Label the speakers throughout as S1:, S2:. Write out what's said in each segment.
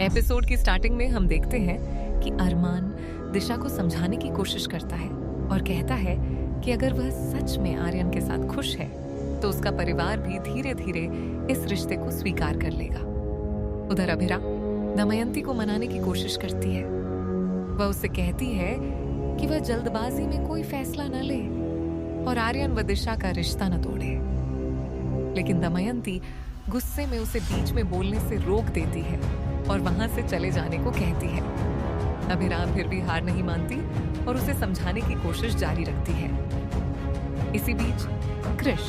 S1: Episode की starting में हम देखते हैं कि अरमान दिशा को समझाने की कोशिश करता है और कहता है कि अगर वह सच में आर्यन के साथ खुश है तो उसका परिवार भी धीरे धीरे इस रिश्ते को स्वीकार कर लेगा। उधर अभिरा दमयंती को मनाने की कोशिश करती है। वह उससे कहती है कि वह जल्दबाजी में कोई फैसला न ले और आर्यन व दिशा का रिश्ता न तोड़े, लेकिन दमयंती गुस्से में उसे बीच में बोलने से रोक देती है और वहां से चले जाने को कहती है। अभिराम फिर भी हार नहीं मानती और उसे समझाने की कोशिश जारी रखती है। इसी बीच कृष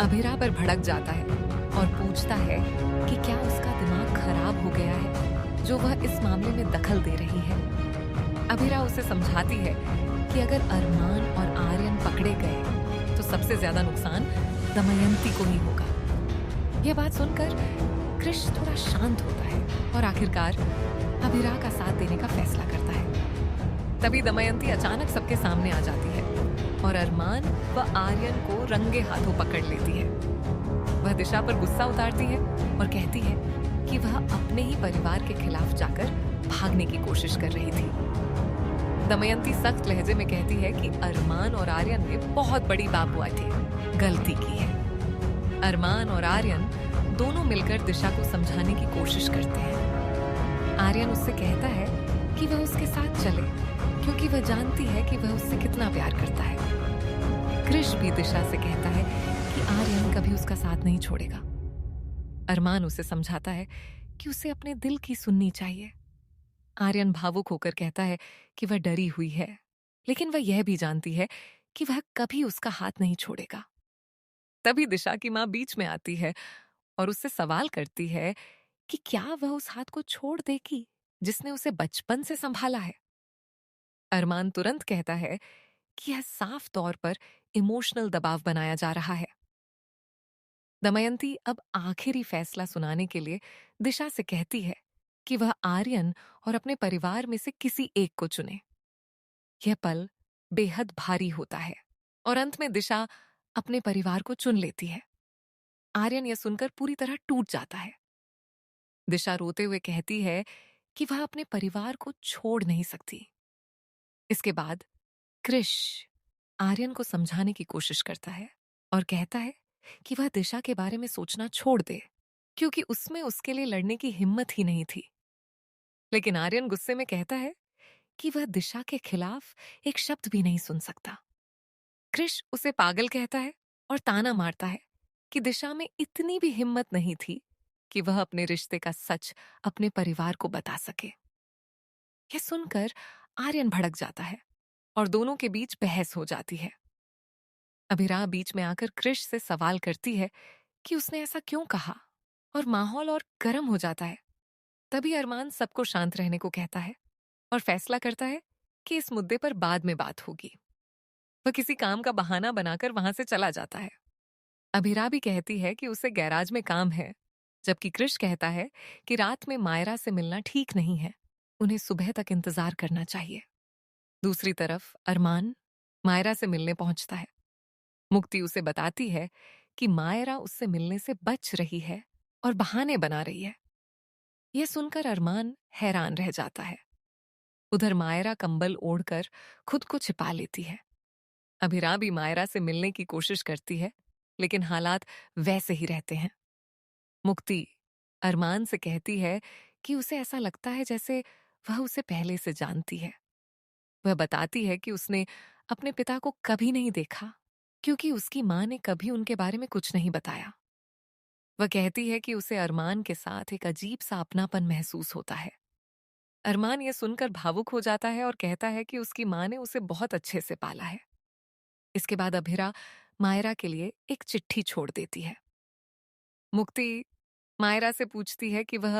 S1: अभिरा पर भड़क जाता है और पूछता है कि क्या उसका दिमाग खराब हो गया है जो वह इस मामले में दखल दे रही है। अभिरा उसे समझाती है कि अगर अरमान और आर्यन पकड़े गए तो सबसे ज्यादा नुकसान दमयंती को ही होगा। यह बात सुनकर कृष थोड़ा शांत होता है और आखिरकार अभिरा का साथ देने का फैसला करता है। तभी दमयंती अचानक सबके सामने आ जाती है और अरमान व आर्यन को रंगे हाथों पकड़ लेती है। वह दिशा पर गुस्सा उतारती है और कहती है कि वह अपने ही परिवार के खिलाफ जाकर भागने की कोशिश कर रही थी। दमयंती सख्त लहजे में कहती है कि अरमान और आर्यन ने बहुत बड़ी बाबुआती गलती की है। अरमान और आर्यन दोनों मिलकर दिशा को समझाने की कोशिश करते हैं। आर्यन उससे कहता है कि वह उसके साथ चले क्योंकि वह जानती है कि वह उससे कितना प्यार करता है। कृष भी दिशा से कहता है कि आर्यन कभी उसका साथ नहीं छोड़ेगा। अरमान उसे समझाता है कि उसे अपने दिल की सुननी चाहिए। आर्यन भावुक होकर कहता है कि वह डरी हुई है, लेकिन वह यह भी जानती है कि वह कभी उसका हाथ नहीं छोड़ेगा। तभी दिशा की माँ बीच में आती है और उससे सवाल करती है कि क्या वह उस हाथ को छोड़ देगी जिसने उसे बचपन से संभाला है। अरमान तुरंत कहता है कि यह साफ तौर पर इमोशनल दबाव बनाया जा रहा है। दमयंती अब आखिरी फैसला सुनाने के लिए दिशा से कहती है कि वह आर्यन और अपने परिवार में से किसी एक को चुने। यह पल बेहद भारी होता है और अंत में दिशा अपने परिवार को चुन लेती है। आर्यन यह सुनकर पूरी तरह टूट जाता है। दिशा रोते हुए कहती है कि वह अपने परिवार को छोड़ नहीं सकती। इसके बाद कृष आर्यन को समझाने की कोशिश करता है और कहता है कि वह दिशा के बारे में सोचना छोड़ दे क्योंकि उसमें उसके लिए लड़ने की हिम्मत ही नहीं थी। लेकिन आर्यन गुस्से में कहता है कि वह दिशा के खिलाफ एक शब्द भी नहीं सुन सकता। कृष उसे पागल कहता है और ताना मारता है कि दिशा में इतनी भी हिम्मत नहीं थी कि वह अपने रिश्ते का सच अपने परिवार को बता सके। यह सुनकर आर्यन भड़क जाता है और दोनों के बीच बहस हो जाती है। अभिरा बीच में आकर कृष से सवाल करती है कि उसने ऐसा क्यों कहा और माहौल और गर्म हो जाता है। तभी अरमान सबको शांत रहने को कहता है और फैसला करता है कि इस मुद्दे पर बाद में बात होगी। वह किसी काम का बहाना बनाकर वहां से चला जाता है। अभिरा भी कहती है कि उसे गैराज में काम है, जबकि कृष कहता है कि रात में मायरा से मिलना ठीक नहीं है, उन्हें सुबह तक इंतजार करना चाहिए। दूसरी तरफ अरमान मायरा से मिलने पहुंचता है। मुक्ति उसे बताती है कि मायरा उससे मिलने से बच रही है और बहाने बना रही है। यह सुनकर अरमान हैरान रह जाता है। उधर मायरा कंबल ओढ़कर खुद को छिपा लेती है। अभिरा भी मायरा से मिलने की कोशिश करती है, लेकिन हालात वैसे ही रहते हैं। मुक्ति अरमान से कहती है कि उसे ऐसा लगता है जैसे वह उसे पहले से जानती है। वह बताती है कि उसने अपने पिता को कभी नहीं देखा क्योंकि उसकी मां ने कभी उनके बारे में कुछ नहीं बताया। वह कहती है कि उसे अरमान के साथ एक अजीब सा अपनापन महसूस होता है। अरमान यह सुनकर भावुक हो जाता है और कहता है कि उसकी मां ने उसे बहुत अच्छे से पाला है। इसके बाद अभिरा मायरा के लिए एक चिट्ठी छोड़ देती है। मुक्ति मायरा से पूछती है कि वह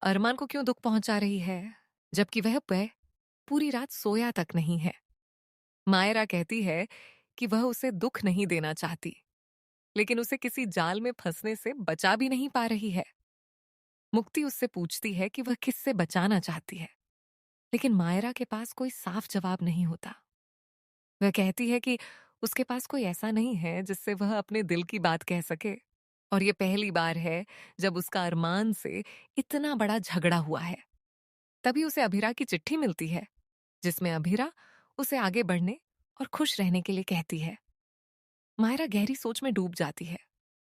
S1: अरमान को क्यों दुख पहुंचा रही है, जबकि वह पूरी रात सोया तक नहीं है। मायरा कहती है कि वह उसे दुख नहीं देना चाहती, लेकिन उसे किसी जाल में फंसने से बचा भी नहीं पा रही है। मुक्ति उससे पूछती है कि वह किससे बचाना चाहती है, लेकिन मायरा के पास कोई साफ जवाब नहीं होता। वह कहती है कि उसके पास कोई ऐसा नहीं है जिससे वह अपने दिल की बात कह सके और ये पहली बार है जब उसका अरमान से इतना बड़ा झगड़ा हुआ है। तभी उसे अभिरा की चिट्ठी मिलती है, जिसमें अभिरा उसे आगे बढ़ने और खुश रहने के लिए कहती है। मायरा गहरी सोच में डूब जाती है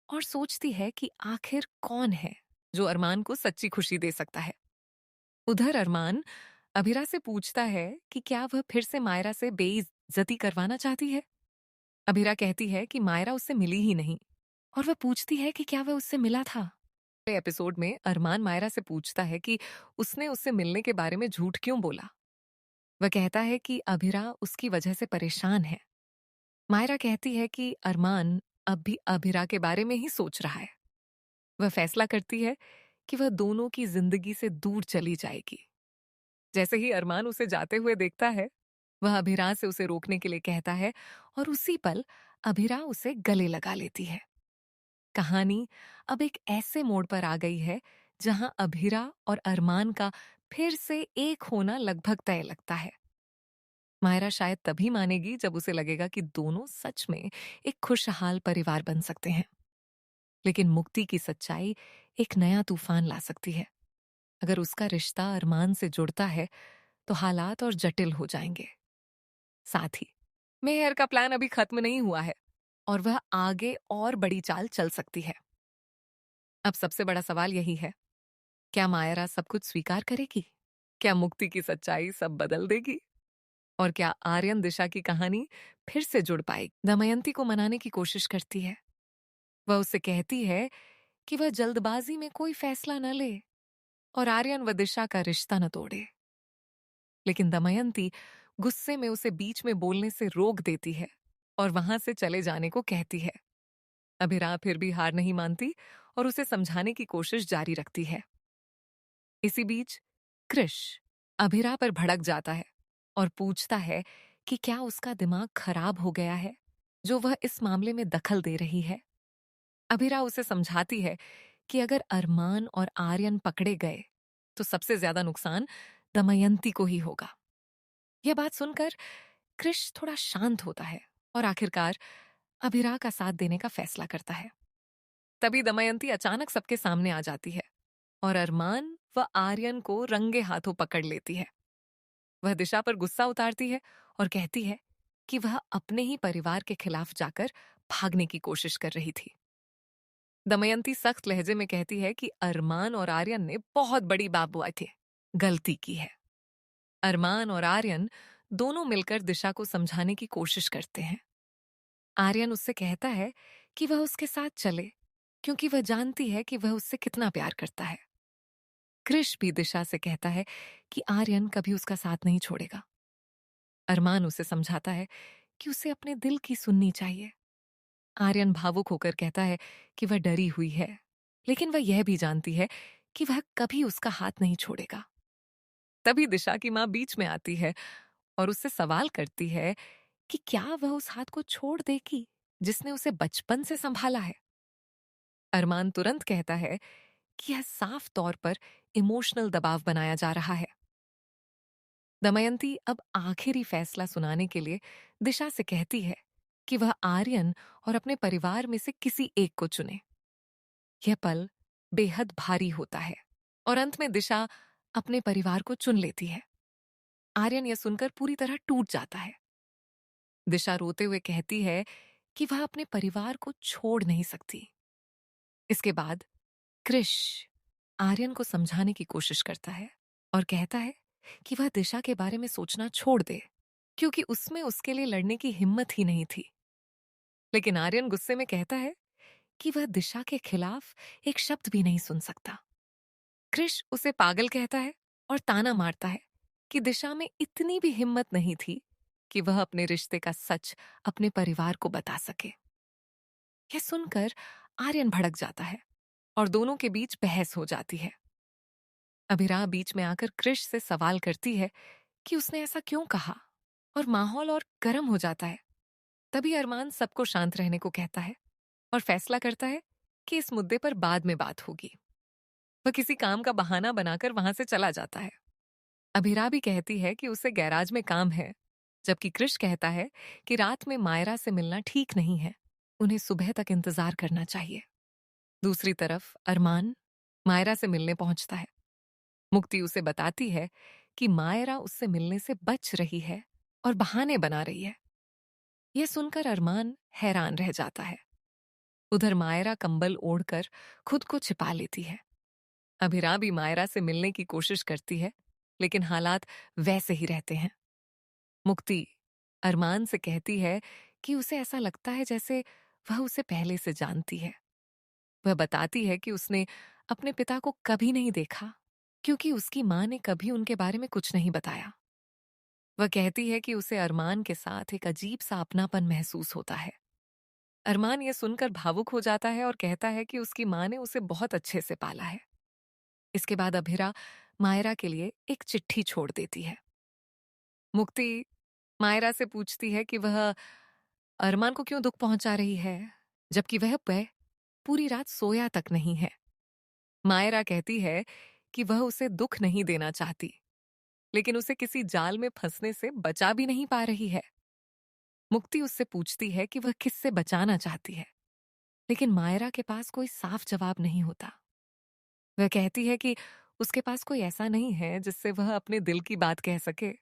S1: और सोचती है कि आखिर कौन है जो अरमान को सच्ची खुशी दे सकता है। उधर अरमान अभिरा से पूछता है कि क्या वह फिर से मायरा से बेइज्जती करवाना चाहती है। अभिरा कहती है कि मायरा उससे मिली ही नहीं, और वह पूछती है कि क्या वह उससे मिला था। अगले एपिसोड में अरमान मायरा से पूछता है कि उसने उससे मिलने के बारे में झूठ क्यों बोला। वह कहता है कि अभिरा उसकी वजह से परेशान है। मायरा कहती है कि अरमान अब भी अभिरा के बारे में ही सोच रहा है। वह फैसला करती है कि वह दोनों की जिंदगी से दूर चली जाएगी। जैसे ही अरमान उसे जाते हुए देखता है, वह अभिरा से उसे रोकने के लिए कहता है, और उसी पल अभिरा उसे गले लगा लेती है। कहानी अब एक ऐसे मोड़ पर आ गई है जहां अभिरा और अरमान का फिर से एक होना लगभग तय लगता है। मायरा शायद तभी मानेगी जब उसे लगेगा कि दोनों सच में एक खुशहाल परिवार बन सकते हैं। लेकिन मुक्ति की सच्चाई एक नया तूफान ला सकती है। अगर उसका रिश्ता अरमान से जुड़ता है तो हालात और जटिल हो जाएंगे। साथ ही मेहर का प्लान अभी खत्म नहीं हुआ है और वह आगे और बड़ी चाल चल सकती है। अब सबसे बड़ा सवाल यही है, क्या मायरा सब कुछ स्वीकार करेगी? क्या मुक्ति की सच्चाई सब बदल देगी? और क्या आर्यन दिशा की कहानी फिर से जुड़ पाएगी? दमयंती को मनाने की कोशिश करती है। वह उससे कहती है कि वह जल्दबाजी में कोई फैसला न ले और आर्यन व दिशा का रिश्ता न तोड़े। लेकिन दमयंती गुस्से में उसे बीच में बोलने से रोक देती है और वहां से चले जाने को कहती है। अभिरा फिर भी हार नहीं मानती और उसे समझाने की कोशिश जारी रखती है। इसी बीच कृष अभिरा पर भड़क जाता है और पूछता है कि क्या उसका दिमाग खराब हो गया है जो वह इस मामले में दखल दे रही है। अभिरा उसे समझाती है कि अगर अरमान और आर्यन पकड़े गए तो सबसे ज्यादा नुकसान दमयंती को ही होगा। यह बात सुनकर कृष थोड़ा शांत होता है और आखिरकार अभिरा का साथ देने का फैसला करता है। तभी दमयंती अचानक सबके सामने आ जाती है और अरमान व आर्यन को रंगे हाथों पकड़ लेती है। वह दिशा पर गुस्सा उतारती है और कहती है कि वह अपने ही परिवार के खिलाफ जाकर भागने की कोशिश कर रही थी। दमयंती सख्त लहजे में कहती है कि अरमान और आर्यन ने बहुत बड़ी बाबुआई थी, गलती की है। अरमान और आर्यन दोनों मिलकर दिशा को समझाने की कोशिश करते हैं। आर्यन उससे कहता है कि वह उसके साथ चले क्योंकि वह जानती है कि वह उससे कितना प्यार करता है। कृष भी दिशा से कहता है कि आर्यन कभी उसका साथ नहीं छोड़ेगा। अरमान उसे समझाता है कि उसे अपने दिल की सुननी चाहिए। आर्यन भावुक होकर कहता है कि वह डरी हुई है, लेकिन वह यह भी जानती है कि वह कभी उसका हाथ नहीं छोड़ेगा। तभी दिशा की मां बीच में आती है और उससे सवाल करती है कि क्या वह उस हाथ को छोड़ देगी जिसने उसे बचपन से संभाला है। अरमान तुरंत कहता है कि यह साफ तौर पर इमोशनल दबाव बनाया जा रहा है। दमयंती अब आखिरी फैसला सुनाने के लिए दिशा से कहती है कि वह आर्यन और अपने परिवार में से किसी एक को चुने। यह पल बेहद भारी होता है और अंत में दिशा अपने परिवार को चुन लेती है। आर्यन यह सुनकर पूरी तरह टूट जाता है। दिशा रोते हुए कहती है कि वह अपने परिवार को छोड़ नहीं सकती। इसके बाद कृष आर्यन को समझाने की कोशिश करता है और कहता है कि वह दिशा के बारे में सोचना छोड़ दे क्योंकि उसमें उसके लिए लड़ने की हिम्मत ही नहीं थी। लेकिन आर्यन गुस्से में कहता है कि वह दिशा के खिलाफ एक शब्द भी नहीं सुन सकता। कृष उसे पागल कहता है और ताना मारता है कि दिशा में इतनी भी हिम्मत नहीं थी कि वह अपने रिश्ते का सच अपने परिवार को बता सके। यह सुनकर आर्यन भड़क जाता है और दोनों के बीच बहस हो जाती है। अभिरा बीच में आकर कृष से सवाल करती है कि उसने ऐसा क्यों कहा और माहौल और गर्म हो जाता है। तभी अरमान सबको शांत रहने को कहता है और फैसला करता है कि इस मुद्दे पर बाद में बात होगी। वह किसी काम का बहाना बनाकर वहां से चला जाता है। अभिरा भी कहती है कि उसे गैराज में काम है, जबकि कृष कहता है कि रात में मायरा से मिलना ठीक नहीं है, उन्हें सुबह तक इंतजार करना चाहिए। दूसरी तरफ अरमान मायरा से मिलने पहुंचता है। मुक्ति उसे बताती है कि मायरा उससे मिलने से बच रही है और बहाने बना रही है। यह सुनकर अरमान हैरान रह जाता है। उधर मायरा कंबल ओढ़कर खुद को छिपा लेती है। अभिरा भी मायरा से मिलने की कोशिश करती है, लेकिन हालात वैसे ही रहते हैं। मुक्ति अरमान से कहती है कि उसे ऐसा लगता है जैसे वह उसे पहले से जानती है। वह बताती है कि उसने अपने पिता को कभी नहीं देखा, क्योंकि उसकी मां ने कभी उनके बारे में कुछ नहीं बताया। वह कहती है कि उसे अरमान के साथ एक अजीब सा अपनापन महसूस होता है। अरमान यह सुनकर भावुक हो जाता है और कहता है कि उसकी मां ने उसे बहुत अच्छे से पाला है। इसके बाद अभिरा मायरा के लिए एक चिट्ठी छोड़ देती है। मुक्ति मायरा से पूछती है कि वह अरमान को क्यों दुख पहुंचा रही है, जबकि वह पूरी रात सोया तक नहीं है। मायरा कहती है कि वह उसे दुख नहीं देना चाहती, लेकिन उसे किसी जाल में फंसने से बचा भी नहीं पा रही है। मुक्ति उससे पूछती है कि वह किससे बचाना चाहती है, लेकिन मायरा के पास कोई साफ जवाब नहीं होता। वह कहती है कि उसके पास कोई ऐसा नहीं है जिससे वह अपने दिल की बात कह सके,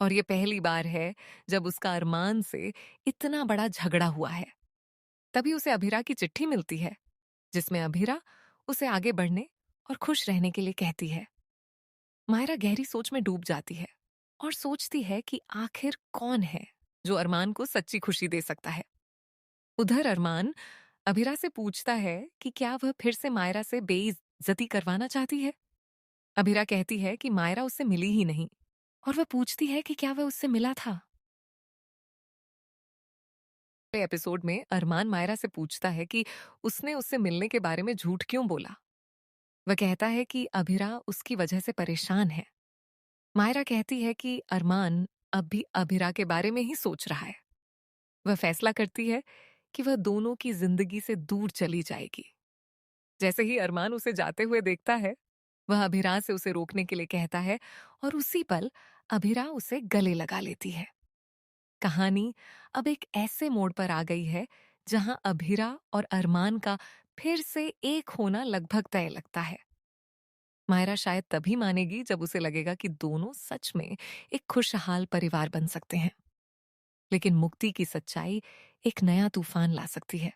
S1: और ये पहली बार है जब उसका अरमान से इतना बड़ा झगड़ा हुआ है। तभी उसे अभिरा की चिट्ठी मिलती है, जिसमें अभिरा उसे आगे बढ़ने और खुश रहने के लिए कहती है। मायरा गहरी सोच में डूब जाती है और सोचती है कि आखिर कौन है जो अरमान को सच्ची खुशी दे सकता है। उधर अरमान अभिरा से पूछता है कि क्या वह फिर से मायरा से बेइज्जती करवाना चाहती है। अभिरा कहती है कि मायरा उससे मिली ही नहीं, और वह पूछती है कि क्या वह उससे मिला था। एपिसोड में अरमान मायरा से पूछता है कि उसने उससे मिलने के बारे में झूठ क्यों बोला। वह कहता है कि अभिरा उसकी वजह से परेशान है। मायरा कहती है कि अरमान अब भी अभिरा के बारे में ही सोच रहा है। वह फैसला करती है कि वह दोनों की जिंदगी से दूर चली जाएगी। जैसे ही अरमान उसे जाते हुए देखता है, वह अभिरा से उसे रोकने के लिए कहता है, और उसी पल अभिरा उसे गले लगा लेती है। कहानी अब एक ऐसे मोड़ पर आ गई है जहां अभिरा और अरमान का फिर से एक होना लगभग तय लगता है। मायरा शायद तभी मानेगी जब उसे लगेगा कि दोनों सच में एक खुशहाल परिवार बन सकते हैं। लेकिन मुक्ति की सच्चाई एक नया तूफान ला सकती है।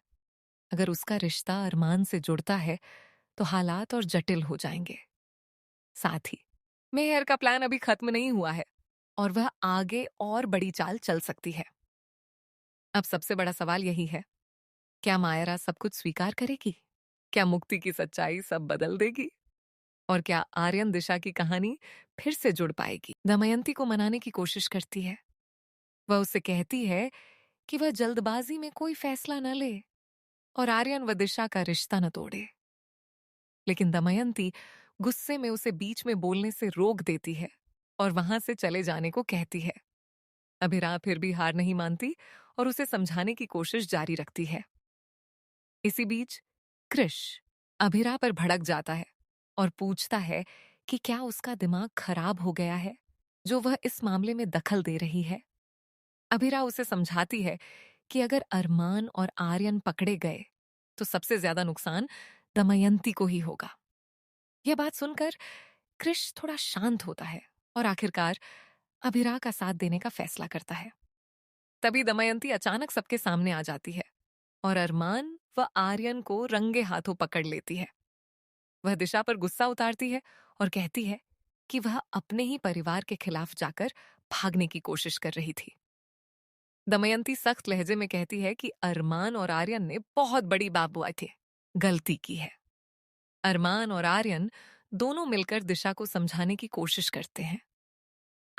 S1: अगर उसका रिश्ता अरमान से जुड़ता है तो हालात और जटिल हो जाएंगे। साथ ही मेहर का प्लान अभी खत्म नहीं हुआ है, और वह आगे और बड़ी चाल चल सकती है। अब सबसे बड़ा सवाल यही है, क्या मायरा सब कुछ स्वीकार करेगी? क्या मुक्ति की सच्चाई सब बदल देगी? और क्या आर्यन दिशा की कहानी फिर से जुड़ पाएगी? दमयंती को मनाने की कोशिश करती है। वह उससे कहती है कि वह जल्दबाजी में कोई फैसला न ले और आर्यन व दिशा का रिश्ता न तोड़े। लेकिन दमयंती गुस्से में उसे बीच में बोलने से रोक देती है और वहां से चले जाने को कहती है। अभिरा फिर भी हार नहीं मानती और उसे समझाने की कोशिश जारी रखती है। इसी बीच कृष अभिरा पर भड़क जाता है और पूछता है कि क्या उसका दिमाग खराब हो गया है जो वह इस मामले में दखल दे रही है। अभिरा उसे समझाती है कि अगर अरमान और आर्यन पकड़े गए तो सबसे ज्यादा नुकसान दमयंती को ही होगा। यह बात सुनकर कृष थोड़ा शांत होता है और आखिरकार अभिरा का साथ देने का फैसला करता है। तभी दमयंती अचानक सबके सामने आ जाती है और अरमान व आर्यन को रंगे हाथों पकड़ लेती है। वह दिशा पर गुस्सा उतारती है और कहती है कि वह अपने ही परिवार के खिलाफ जाकर भागने की कोशिश कर रही थी। दमयंती सख्त लहजे में कहती है कि अरमान और आर्यन ने बहुत बड़ी बात थे, गलती की है। अरमान और आर्यन दोनों मिलकर दिशा को समझाने की कोशिश करते हैं।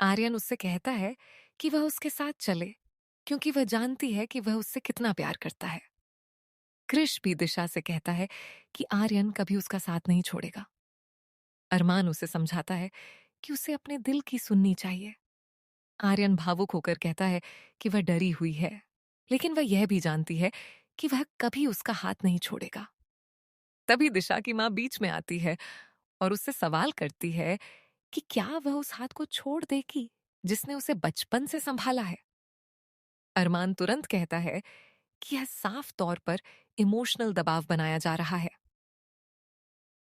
S1: आर्यन उससे कहता है कि वह उसके साथ चले, क्योंकि वह जानती है कि वह उससे कितना प्यार करता है। कृष भी दिशा से कहता है कि आर्यन कभी उसका साथ नहीं छोड़ेगा। अरमान उसे समझाता है कि उसे अपने दिल की सुननी चाहिए। आर्यन भावुक होकर कहता है कि वह डरी हुई है, लेकिन वह यह भी जानती है कि वह कभी उसका हाथ नहीं छोड़ेगा। तभी दिशा की मां बीच में आती है और उससे सवाल करती है कि क्या वह उस हाथ को छोड़ देगी जिसने उसे बचपन से संभाला है। अरमान तुरंत कहता है कि यह साफ तौर पर इमोशनल दबाव बनाया जा रहा है।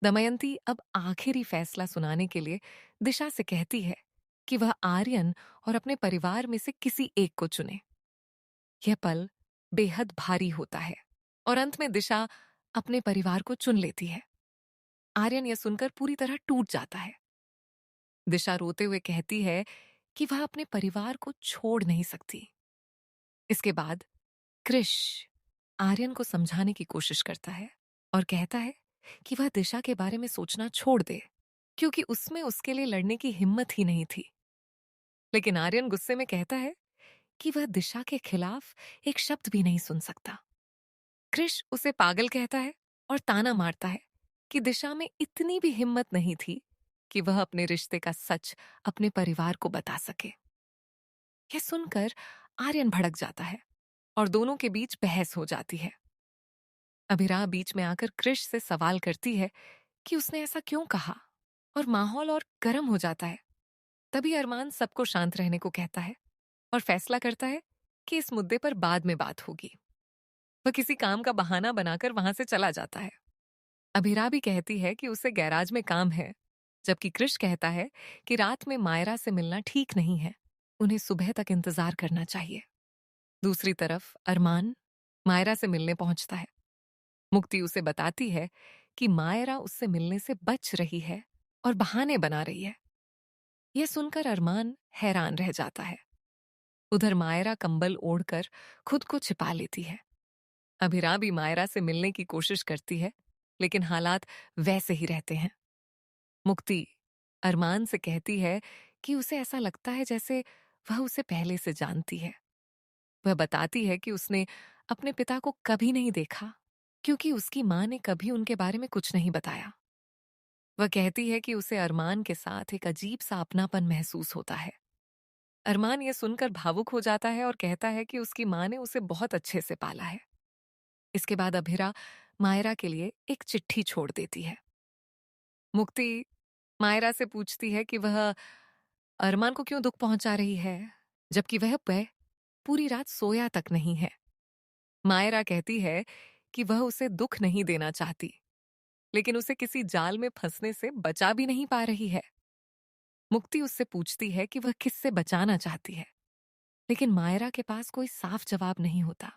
S1: दमयंती अब आखिरी फैसला सुनाने के लिए दिशा से कहती है कि वह आर्यन और अपने परिवार में से किसी एक को चुने। यह पल बेहद भारी होता है और अंत में दिशा अपने परिवार को चुन लेती है। आर्यन यह सुनकर पूरी तरह टूट जाता है। दिशा रोते हुए कहती है कि वह अपने परिवार को छोड़ नहीं सकती। इसके बाद कृष आर्यन को समझाने की कोशिश करता है और कहता है कि वह दिशा के बारे में सोचना छोड़ दे, क्योंकि उसमें उसके लिए लड़ने की हिम्मत ही नहीं थी। लेकिन आर्यन गुस्से में कहता है कि वह दिशा के खिलाफ एक शब्द भी नहीं सुन सकता। कृष उसे पागल कहता है और ताना मारता है कि दिशा में इतनी भी हिम्मत नहीं थी कि वह अपने रिश्ते का सच अपने परिवार को बता सके। यह सुनकर आर्यन भड़क जाता है और दोनों के बीच बहस हो जाती है। अभिरा बीच में आकर कृष से सवाल करती है कि उसने ऐसा क्यों कहा, और माहौल और गर्म हो जाता है। तभी अरमान सबको शांत रहने को कहता है और फैसला करता है कि इस मुद्दे पर बाद में बात होगी। वह किसी काम का बहाना बनाकर वहां से चला जाता है। अभिरा भी कहती है कि उसे गैराज में काम है, जबकि कृष कहता है कि रात में मायरा से मिलना ठीक नहीं है, उन्हें सुबह तक इंतजार करना चाहिए। दूसरी तरफ अरमान मायरा से मिलने पहुंचता है। मुक्ति उसे बताती है कि मायरा उससे मिलने से बच रही है और बहाने बना रही है। यह सुनकर अरमान हैरान रह जाता है। उधर मायरा कंबल ओढ़कर खुद को छिपा लेती है। अभिरा भी मायरा से मिलने की कोशिश करती है, लेकिन हालात वैसे ही रहते हैं। मुक्ति अरमान से कहती है कि उसे ऐसा लगता है जैसे वह उसे पहले से जानती है। वह बताती है कि उसने अपने पिता को कभी नहीं देखा, क्योंकि उसकी मां ने कभी उनके बारे में कुछ नहीं बताया। वह कहती है कि उसे अरमान के साथ एक अजीब सा अपनापन महसूस होता है। अरमान यह सुनकर भावुक हो जाता है और कहता है कि उसकी मां ने उसे बहुत अच्छे से पाला है। इसके बाद अभिरा मायरा के लिए एक चिट्ठी छोड़ देती है। मुक्ति मायरा से पूछती है कि वह अरमान को क्यों दुख पहुंचा रही है, जबकि वह पूरी रात सोया तक नहीं है। मायरा कहती है कि वह उसे दुख नहीं देना चाहती, लेकिन उसे किसी जाल में फंसने से बचा भी नहीं पा रही है। मुक्ति उससे पूछती है कि वह किससे बचाना चाहती है, लेकिन मायरा के पास कोई साफ जवाब नहीं होता।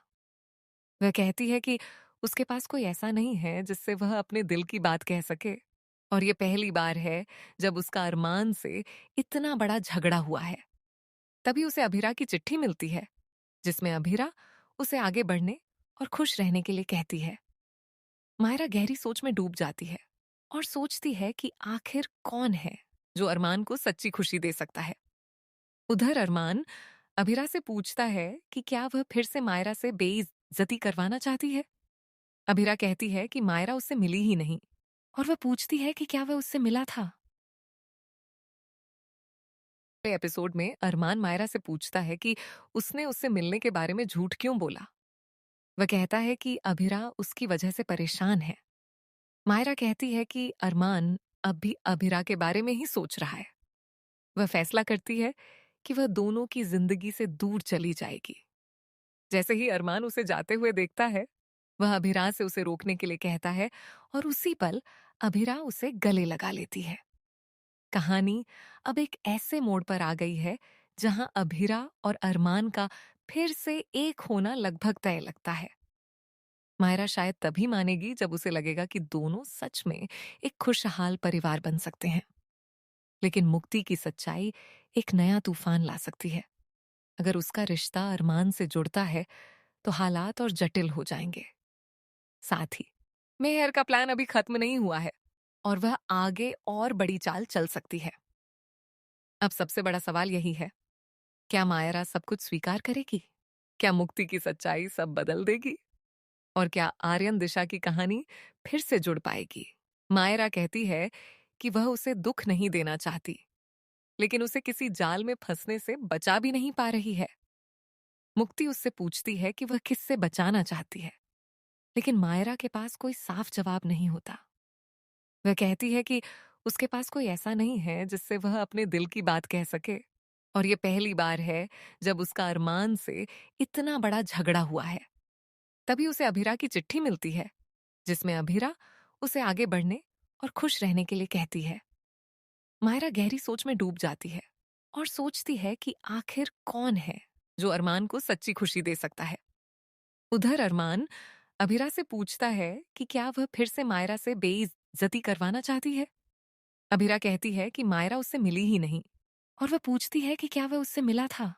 S1: वह कहती है कि उसके पास कोई ऐसा नहीं है जिससे वह अपने दिल की बात कह सके, और ये पहली बार है जब उसका अरमान से इतना बड़ा झगड़ा हुआ है। तभी उसे अभिरा की चिट्ठी मिलती है, जिसमें अभिरा उसे आगे बढ़ने और खुश रहने के लिए कहती है। मायरा गहरी सोच में डूब जाती है और सोचती है कि आखिर कौन है जो अरमान को सच्ची खुशी दे सकता है। उधर अरमान अभिरा से पूछता है कि क्या वह फिर से मायरा से बेइज्जती करवाना चाहती है। अभिरा कहती है कि मायरा उससे मिली ही नहीं, और वह पूछती है कि क्या वह उससे मिला था। एपिसोड में अरमान मायरा से पूछता है कि उसने उससे मिलने के बारे में झूठ क्यों बोला। वह कहता है कि अभिरा उसकी वजह से परेशान है। मायरा कहती है कि अरमान अब भी अभिरा के बारे में ही सोच रहा है। वह फैसला करती है कि वह दोनों की जिंदगी से दूर चली जाएगी। जैसे ही अरमान उसे जाते हुए देखता है, वह अभिरा से उसे रोकने के लिए कहता है और उसी पल अभिरा उसे गले लगा लेती है। कहानी अब एक ऐसे मोड़ पर आ गई है जहां अभिरा और अरमान का फिर से एक होना लगभग तय लगता है। मायरा शायद तभी मानेगी जब उसे लगेगा कि दोनों सच में एक खुशहाल परिवार बन सकते हैं। लेकिन मुक्ति की सच्चाई एक नया तूफान ला सकती है। अगर उसका रिश्ता अरमान से जुड़ता है तो हालात और जटिल हो जाएंगे। साथ ही मेहर का प्लान अभी खत्म नहीं हुआ है और वह आगे और बड़ी चाल चल सकती है। अब सबसे बड़ा सवाल यही है, क्या मायरा सब कुछ स्वीकार करेगी? क्या मुक्ति की सच्चाई सब बदल देगी? और क्या आर्यन दिशा की कहानी फिर से जुड़ पाएगी? मायरा कहती है कि वह उसे दुख नहीं देना चाहती, लेकिन उसे किसी जाल में फंसने से बचा भी नहीं पा रही है। मुक्ति उससे पूछती है कि वह किससे बचाना चाहती है, लेकिन मायरा के पास कोई साफ जवाब नहीं होता। वह कहती है कि उसके पास कोई ऐसा नहीं है जिससे वह अपने दिल की बात कह सके, और ये पहली बार है जब उसका अरमान से इतना बड़ा झगड़ा हुआ है। तभी उसे अभिरा की चिट्ठी मिलती है, जिसमें अभिरा उसे आगे बढ़ने और खुश रहने के लिए कहती है। मायरा गहरी सोच में डूब जाती है और सोचती है कि आखिर कौन है जो अरमान को सच्ची खुशी दे सकता है। उधर अरमान अभिरा से पूछता है कि क्या वह फिर से मायरा से बेइज्जती करवाना चाहती है। अभिरा कहती है कि मायरा उससे मिली ही नहीं और वह पूछती है कि क्या वह उससे मिला था।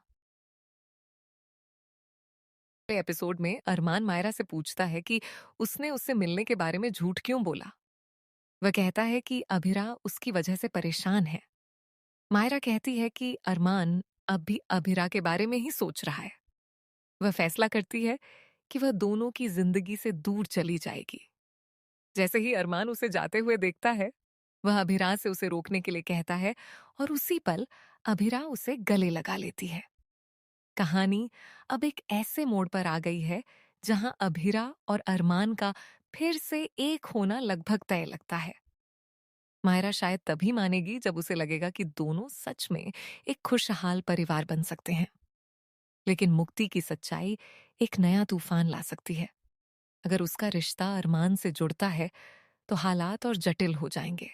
S1: एपिसोड में अरमान मायरा से पूछता है कि उसने उससे मिलने के बारे में झूठ क्यों बोला। वह कहता है कि अभिरा उसकी वजह से परेशान है। मायरा कहती है कि अरमान अब भी अभिरा के बारे में ही सोच रहा है। वह फैसला करती है कि वह दोनों की जिंदगी से दूर चली जाएगी। जैसे ही अरमान उसे जाते हुए देखता है, वह अभिरा से उसे रोकने के लिए कहता है और उसी पल अभिरा उसे गले लगा लेती है। कहानी अब एक ऐसे मोड़ पर आ गई है जहां अभिरा और अरमान का फिर से एक होना लगभग तय लगता है। मायरा शायद तभी मानेगी जब उसे लगेगा कि दोनों सच में एक खुशहाल परिवार बन सकते हैं। लेकिन मुक्ति की सच्चाई एक नया तूफान ला सकती है। अगर उसका रिश्ता अरमान से जुड़ता है तो हालात और जटिल हो जाएंगे।